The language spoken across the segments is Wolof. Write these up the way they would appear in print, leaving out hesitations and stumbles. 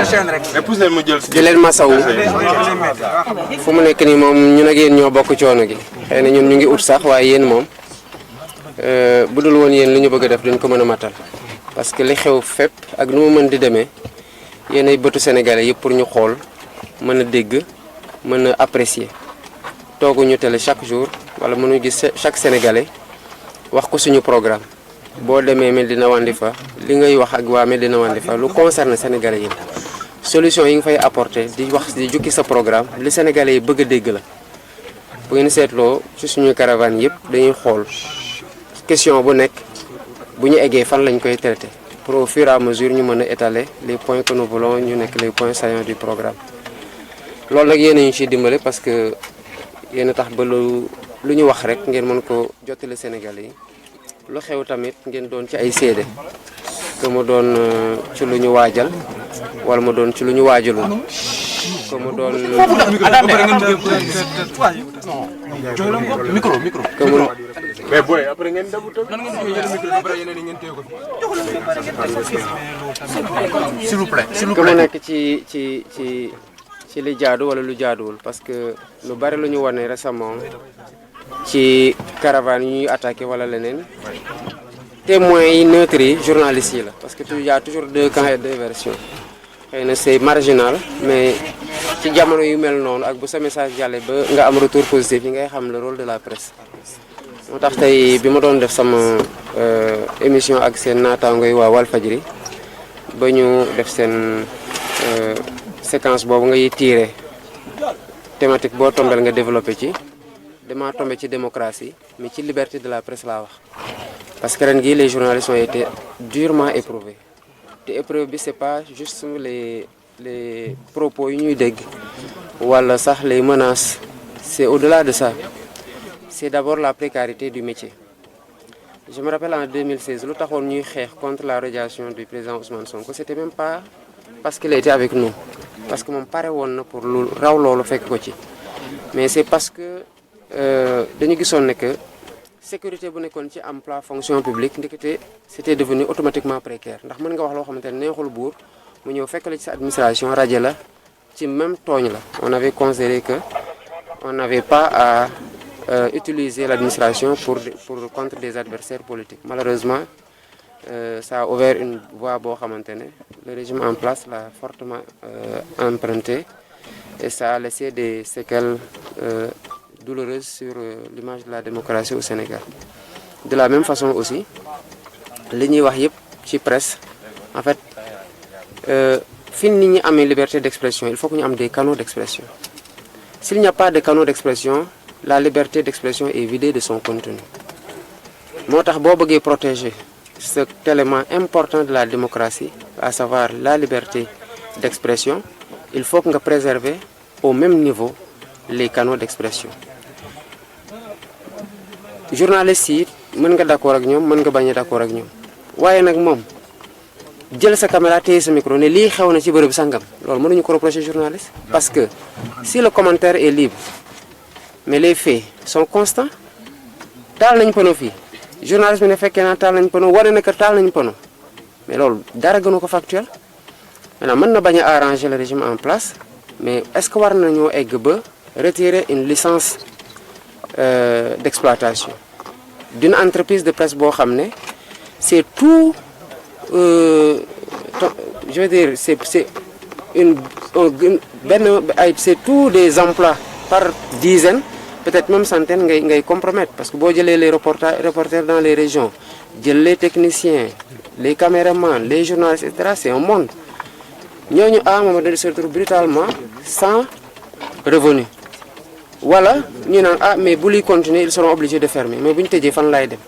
di leen masawu fu mu nekk nii moom ñun ak yéen ñoo bokk coono gi xëy na ñun ñu ngi ut sax waaye yéen moom bu dul woon yéen li ñu bëgg a def duñ ko mën a matal parce que li xew fépp ak nu mu mën di demee yéen ay bëtu sénégalais yëpp pour ñu xool mën a dégg mën a apprécier tooguñu télé chaque jour wala mënuñu gis chaque sénégalais wax ko suñu programme boo demee Médina Wandifa li ngay wax ak waa Médina Wandifa lu concerne sénégalais yi solution yi nga fay apporter di wax di jukki sa programme li sénégalais yi bëgg a dégg la bu ngeen seetloo ci suñu caravane yëpp dañuy xool question bu nekk bu ñu eggee fan lañ koy traité pour au fur et à mesure ñu mën a étaler les points que nous voulons ñu nekk les points saillants du programme loolu nag yéen a ñu ciy dimbale parce que yéen a tax ba lu ñu wax rek ngeen mën ko jottali sénégalais yi lu xew tamit ngeen doon ci ay seede que mu doon ci lu ñu waajal wala mu doon ci lu ñu waajalul que mu doon mais boy après ngeen dabu s'il vous plaît que mu nekk ci li jaadu wala lu jaaduwul parce que lu bari lu ñu wane récemment ci caravane yi ñuy attaqué wala leneen témoins yi neutres yi journalistes yi la parce que il y a toujours deux camps et deux versions xëy na c'est marginal mais ci jamono yu mel noonu ak bu sa message jàlle ba nga am retour positif yi ngay xam le rôle de la presse moo tax tey bi ma doon def sama émission ak seen naataango yi waa Walfadjri ba ñu def seen séquence boobu ngay tirer thématique boo tombel nga développé ci dama tombé ci démocratie mais ci liberté de la presse laa wax parce que ren gii les journalistes ont été durement éprouvés te épreuve bi c'est pas juste les propos yu ñuy dégg wala sax les menaces c'est au-delà de ça c'est d'abord la précarité du métier. Je me rappelle en 2016 lu taxoon ñuy xeex contre la radiation du président Ousmane Sonko c'était même pas parce qu'il était avec nous parce que moom pare woon na pour lu raw loolu fekk ko ci mais c'est parce que dañu gisoon ne que sécurité bu nekkoon ci emploi fonction publique ndekete c'était devenu automatiquement précaire ndax mën nga wax loo xamante ne neexul buur mu ñëw fekk la ci sa administration rajo la ci même tooñ la on avait considéré que on n'avait pas à utiliser l'administration pour contre des adversaires politiques malheureusement ça a ouvert une voie boo xamante ne le régime en place l'a fortement emprunté et ça a laissé des séquelles douloureuse sur l'image de la démocratie au Sénégal. De la même façon aussi li ñuy wax yëpp ci presse en fait fi nit ñi amee liberté d'expression il faut que ñu am des canaux d'expression. S'il n'y a pas de canaux d'expression la liberté d'expression est vidée de son contenu. moo tax boo bëggee protéger cet élément important de la démocratie à savoir la liberté d'expression il faut que nga préserver au même niveau les canaux d'expression. Journalistes yi mën nga d'accord ak ñoom mën nga bañ a d'accord ak ñoom waaye nag moom jël sa caméra téye sa micro ne lii xew na ci bërëb sangam loolu mënuñu ko reprocher journaliste parce que si le commentaire est libre mais les faits sont constants taal nañ pono fii journaliste bi ne fekkee naa taal nañ pono wane na que taal nañ pono mais loolu dara gënu ko factuel maintenant mën na bañ a arranger le régime en place mais est-ce que war nañoo egg ba retirer une licence d'exploitation d'une entreprise de presse boo xam ne c'est tout je veux dire c'est c'est tous des emplois par dizaines peut-être même centaines ngay compromettre parce que boo jëlee les reporters dans les régions jël les techniciens les caméramans les journalistes et cetera c'est un monde ñooñu à un moment donné se retrouvent brutalement sans revenu wala ñu naan ah mais bu luy continuer ils seront obligés de fermer mais bu ñu tëjee fan laay dem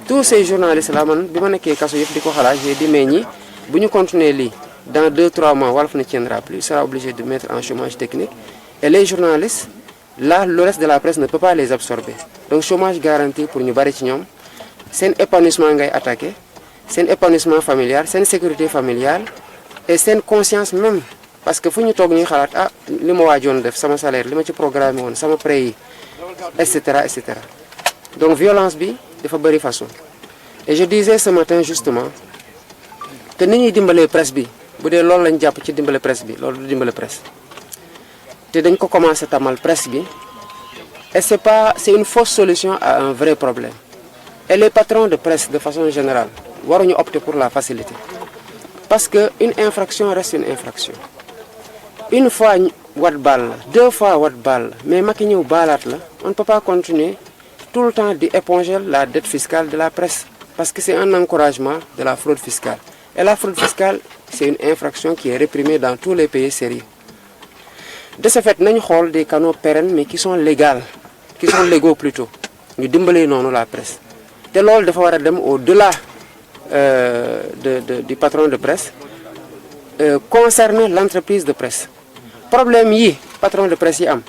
tous ces journalistes là man bi ma nekkee kaso yëpp di ko xalaat j'ai dit mais ñi bu ñu continuer lii dans 2-3 mois Walf ne tiendra plus il sera obligé de mettre en chômage technique et les journalistes là le reste de la presse ne peut pas les absorber donc chômage garanti pour ñu bari ci ñoom seen épanouissement ngay attaquer seen épanouissement familial seen sécurité familiale et seen conscience même parce que fu ñu toog ñuy xalaat ah li ma waajoon def sama salaire li ma ci programme woon sama prêt yi et cetera et cetera donc violence bi dafa bëri façon et je disais ce matin justement que ni ñuy dimbalee presse bi bu dee loolu lañ jàpp ci dimbale presse bi loolu du dimbale presse te dañ ko commencé tamal presse bi et c'est une fausse solution à un vrai problème et les patrons de presse de façon générale waruñu opter pour la facilité parce que une infraction reste une infraction une fois wat baal la 2 fois wat baal la mais Macky ñëw baalaat la on ne peut pas continuer tout le temps di éponger la dette fiscale de la presse parce que c'est un encouragement de la fraude fiscale et la fraude fiscale c'est une infraction qui est réprimée dans tous les pays sérieux de ce fait nañu xool des canaux pérennes mais qui sont légaux plutôt ñu dimbalee noonu la presse te loolu dafa war a dem au-delà du patron de presse concerner l'entreprise de presse problème yi patron de presse yi am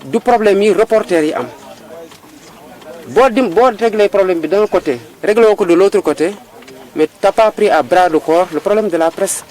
du problème yi reporter yi am boo réglé problème bi d'un côté réglé ko de l'autre côté mais t'as pas pris à bras de corps le problème de la presse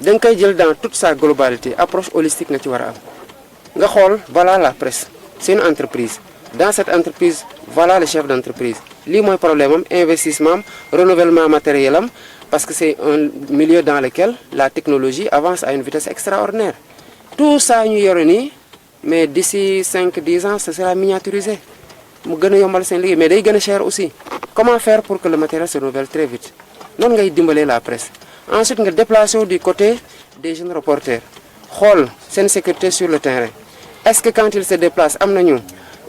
da nga koy jël dans toute sa globalité approche holistique nga ci war a am nga xool voilà la presse c'est une entreprise dans cette entreprise voilà le chef d'entreprise lii mooy problème am investissement am renouvellement matériel am parce que c'est un milieu dans lequel la technologie avance à une vitesse extraordinaire tout ça ñu yore nii mais d'ici 5-10 ans ce sera miniaturisé mu gën a yombal seen liggéey mais day gën a cher aussi comment faire pour que le matériel se renouvelle très vite noonu ngay dimbalee la presse ensuite nga déplacé du côté des jeunes reporters xool seen sécurité sur le terrain est-ce que quand ils se déplacent am nañu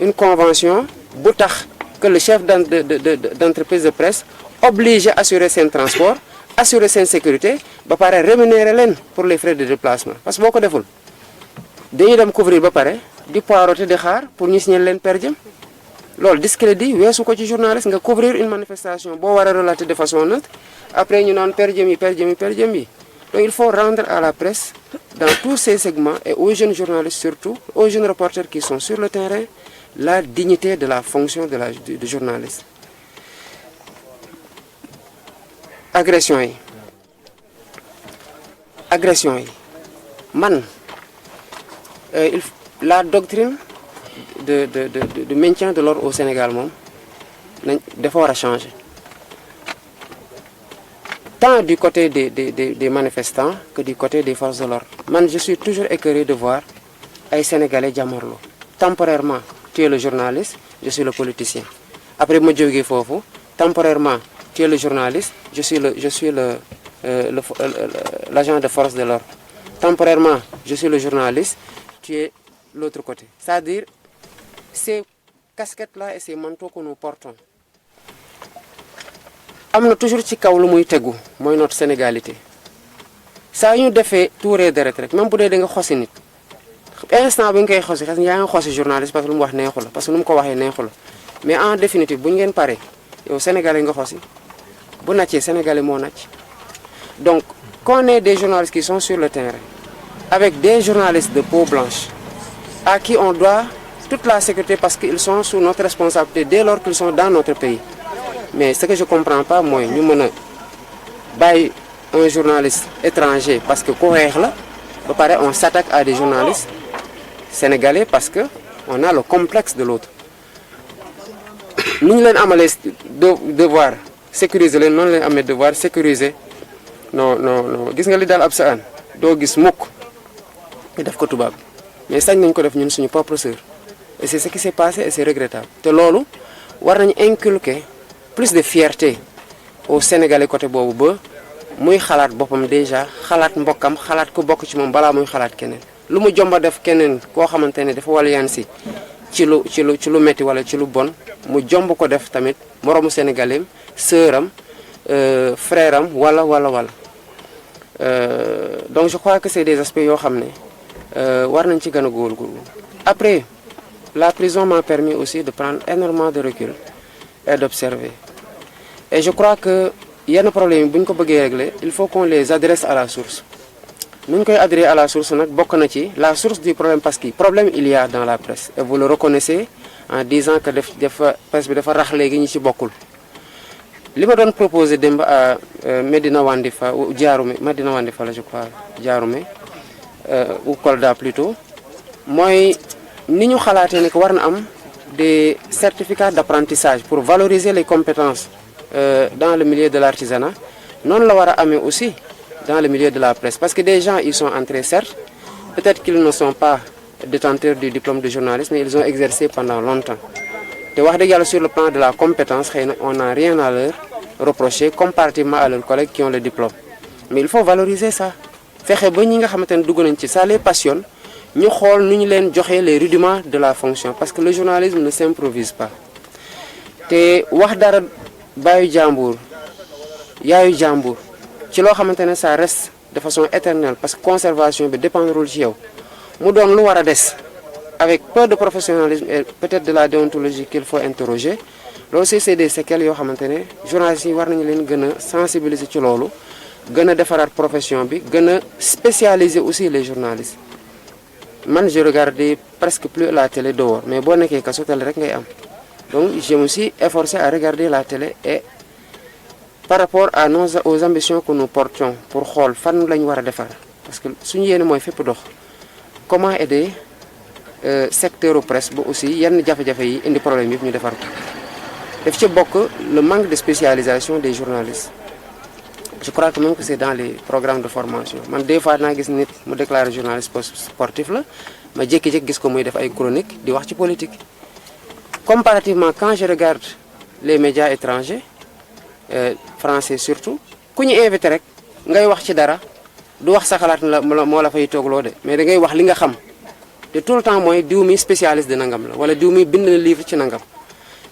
une convention bu tax que le chef d'entreprise de presse obligé assurer seen transport assurer seen sécurité ba pare rémunérer leen pour les frais de déplacement parce que boo ko deful dañuy dem couvrir ba pare di poireauter di xaar pour ñu signer leen per diem loolu discrédit weesu ko ci journaliste nga couvrir une manifestation boo war a relater de façon neutre après ñu naan per diem yi donc il faut rendre à la presse dans tous ces segments et aux jeunes journalistes surtout aux jeunes reporters qui sont sur le terrain la dignité de la fonction de journaliste. agression yi man la doctrine de maintien de l'ordre au Sénégal moom dafa war a changer tant du côté des manifestants que du côté des forces de l'ordre man je suis toujours écœuré de voir ay Sénégalais jàmmarloo temporairement tu es le journaliste je suis le politicien après ma jógee foofu temporairement tu es le journaliste je suis l'agent de force de l'ordre temporairement je suis le journaliste tu es l'autre côté c'est-à-dire ces casquettes-là et ces manteaux que nous portons am na toujours ci kaw lu muy tegu mooy notre sénégalité saa ñu defee tuuree deret rek même bu dee da nga xosi nit instant bi nga koy xosi xas yaa nga xosi journaliste parce que lu mu wax neexu la parce que lu mu ko waxee neexu la mais en définitive bu ñu ngeen paree yow sénégalais nga xosi bu nàccee sénégalais moo nàcc donc qu'on ait des journalistes qui sont sur le terrain avec des journalistes de peau blanche à qui on doit toute la sécurité parce qu'ils sont sous notre responsabilité dès lors qu'ils sont dans notre pays mais ce que je comprends pas mooy ñu mën a bàyyi un journaliste étranger parce que ku xeex la ba pare on s'attaque à des journalistes sénégalais parce que on a le complexe de l'autre ni ñu leen amalee devoir sécuriser leen noonu leen amee devoir sécuriser non gis nga li daal ab sa an doo gis mukk ñu def ko tubaab mais sañ nañ ko def ñun suñu propre sœur et c'est ce qui s'est passé et c'est regrettable te loolu war nañu inculquer plus de fierté au Sénégalais côté boobu ba muy xalaat boppam déjà xalaat mbokkam xalaat ku bokk ci moom balaa muy xalaat keneen lu mu jomba def keneen koo xamante ne dafa walyaan si ci lu metti wala ci lu bon mu jomb ko def tamit moroomu sénégalais sœuram frère am wala donc je crois que c'est des aspects yoo xam ne war nañ ci gën a góorgóorlu après la prison m'a permis aussi de prendre énormément de recul et d'observer et je crois que yenn problème yi bu ñu ko bëggee régler il faut qu'on les adresse à la source nu ñu koy adresser à la source nag bokk na ci la source du problème parce que problème il y a dans la presse et vous le reconnaissez en disant que presse bi dafa rax léegi ñi ci bokkul li ma doon proposé démb à Medina Wandifa ou Diaroumé Medina Wandifa la je crois Diaroumé ou Kolda plutôt mooy ni ñu xalaatee ne que war na am des certificats d'apprentissage pour valoriser les compétences dans le milieu de l'artisanat noonu la war a amee aussi dans le milieu de la presse. Parce que des gens, ils sont entrés, certes, peut-être qu'ils ne sont pas détenteurs du diplôme de journaliste, mais ils ont exercé pendant longtemps. Et wax dëgg yàlla sur le plan de la compétence, on n'a rien à leur reprocher comparativement à leurs collègues qui ont le diplôme. Mais il faut valoriser ça. Fexe ba ñi nga xamante ne dugg nañ ci ça les passionne ñu xool nu ñu leen joxe les rudiments de la fonction parce que le journalisme ne s'improvise pas. te wax dara baayu jàmbur yaayu jàmbur ci loo xamante ne ça reste de façon éternelle parce que conservation bi dépendrul ci yow mu doon lu war a des avec peu de professionnalisme et peut-être de la déontologie qu'il faut interroger loolu aussi c'est des séquelles yoo xamante ne journalistes yi war nañu leen gën a sensibiliser ci loolu gën a defaraat profession bi gën a spécialiser aussi les journalistes man je regardais presque plus la télé dehors mais boo nekkee kaso télé rek ngay am donc je me suis efforcé à regarder la télé et par rapport à aux ambitions que nous portions pour xool fan la ñu war a defar parce que suñu yéene mooy fépp dox comment aider secteur presse ba aussi yenn jafe-jafe yi indi problème yëpp ñu defar ko daf ci bokk le manque de spécialisation des journalistes je crois que même que c'est dans les programmes de formation man des fois naa gis nit mu déclaré journaliste sportif la ma jékki-jékki gis ko muy def ay chronique di wax ci politique comparativement quand je regarde les médias étrangers français surtout ku ñu invité rek ngay wax ci dara du wax sa xalaat la moo la fay toogloo de mais da ngay wax li nga xam te tout le temps mooy diw mi spécialiste de nangam la wala diw mi bind na livre ci nangam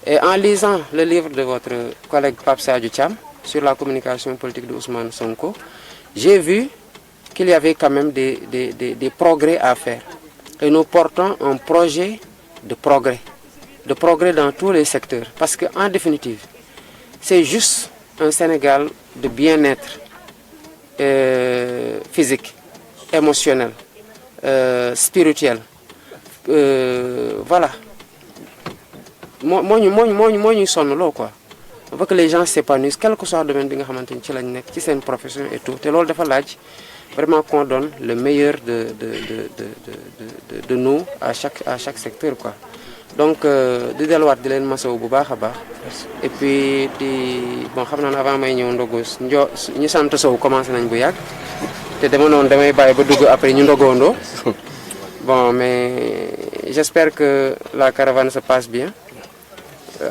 et en lisant le livre de votre collègue Pape Sadio Thiam sur la communication politique de Ousmane Sonko j'ai vu qu'il y avait quand même des progrès à faire et nous portons un projet de progrès dans tous les secteurs parce que en définitive c'est juste un Sénégal de bien-être physique émotionnel spirituel voilà moo ñuy sonn loo quoi on veut que les gens s'épanouissent quel que soit le domaine bi nga xamante ni ci lañ nekk ci seen profession et tout te loolu dafa laaj vraiment qu'on donne le meilleur de nous à chaque secteur quoi donc di delluwaat di leen masawu bu baax a baax et puis di bon xam naa ne avant may ñëw ndogu ñu sant Sow commencé nañ bu yàgg te dama noonu damay bàyyi ba dugg après ñu ndogoondoo bon mais j'espère que la caravane se passe bien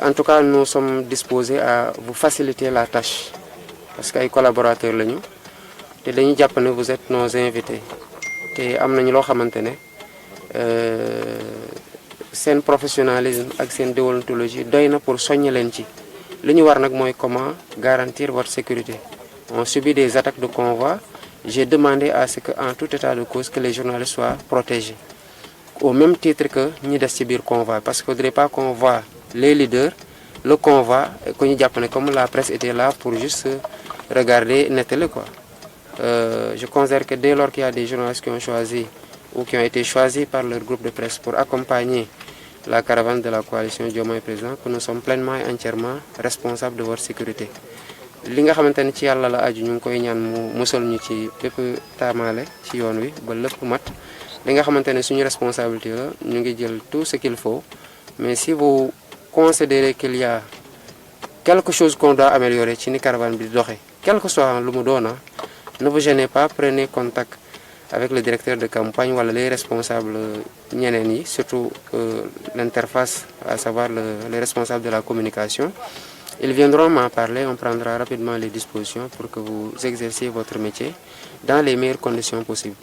en tout cas nous sommes disposés à vous faciliter la tâche parce que ay collaborateurs lañu te dañuy jàpp ne vous êtes nos invités te am nañu loo xamante ne seen professionnalisme ak seen déontologie doy na pour soññ leen ci li ñu war nag mooy comment garantir votre sécurité on subit des attaques de convoi j'ai demandé à ce que en tout état de cause que les journalistes soient protégés au même titre que ñi des ci biir convoi parce que faudrait pas qu'on voit les leaders le convoi que ñu jàpp ne comme la presse était là pour juste regarder nettali quoi je considère que dès lors qu'il y a des journalistes qui ont choisi ou qui ont été choisis par leur groupe de presse pour accompagner la caravane de la coalition Diomaye Président que nous sommes pleinement et entièrement responsables de votre sécurité li nga xamante ne ci yàlla la aju ñu ngi koy ñaan mu musal ñu ci bépp taamaale ci yoon wi ba lépp mat li nga xamante ne suñu responsabilité la ñu ngi jël tout ce qu'il faut mais si vous considérez qu'il y a quelque chose qu'on doit améliorer ci ni caravane bi di doxee quel que soit lu mu doona ne vous gênez pas prenez contact avec le directeur de campagne wala les responsables ñeneen yi surtout l'interface à savoir les responsables de la communication ils viendront m'en parler on prendra rapidement les dispositions pour que vous exerciez votre métier dans les meilleures conditions possibles